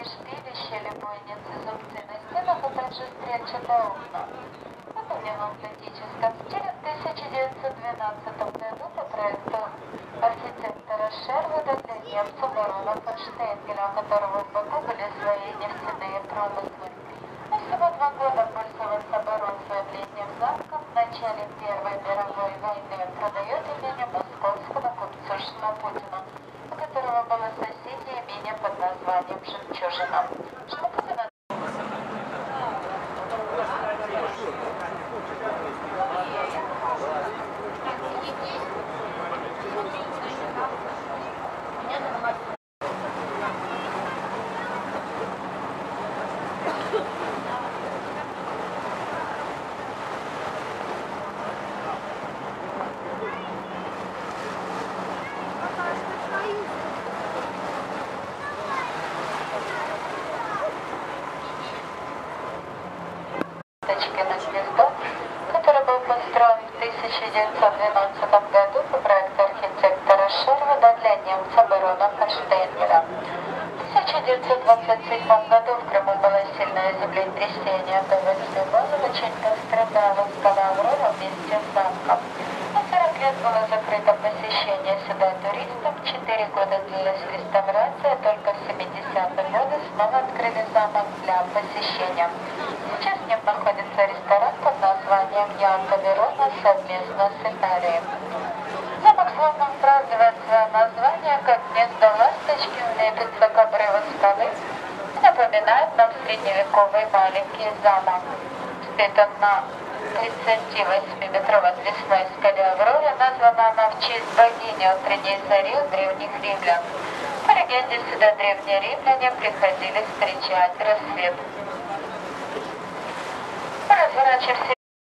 шпилище или бойницы, зубцы на стенах, а также стрельчатые окна. В неоготическом стиле в 1912 году по проекту архитектора Шервуда для немца барона фон Штейнгеля, у которого в боку были свои нефтяные промыслы. Но всего 2 года пользовался барон своим летним замком. В начале Первой мировой войны продает имение московского купцу Шнапутина, у которого было соседнее имение под названием Жемчужина. Шнапутина на гнездо, который был построен в 1912 году по проекту архитектора Шервуда для немца барона фон Штейнгеля. В 1927 году в Крыму было сильное землетрясение, Говельский базов очень пострадала скала Аврора вместе с замком. На 40 лет было закрыто посещение сюда туристам, 4 года длилась реставрация, только в 70-е годы снова открыли замок для посещения. Сейчас в нем находится ресторан под названием Янка Верона совместно с Италией. Замок словно празднует свое название, как гнездо ласточки, лепится к обрыву скалы и напоминает нам средневековый маленький замок. Стоит он на 38-метровой отвесной скале Авроре, названа она в честь богини утренней зари древних римлян. По легенде, сюда древние римляне приходили встречать рассвет. Разворачиваемся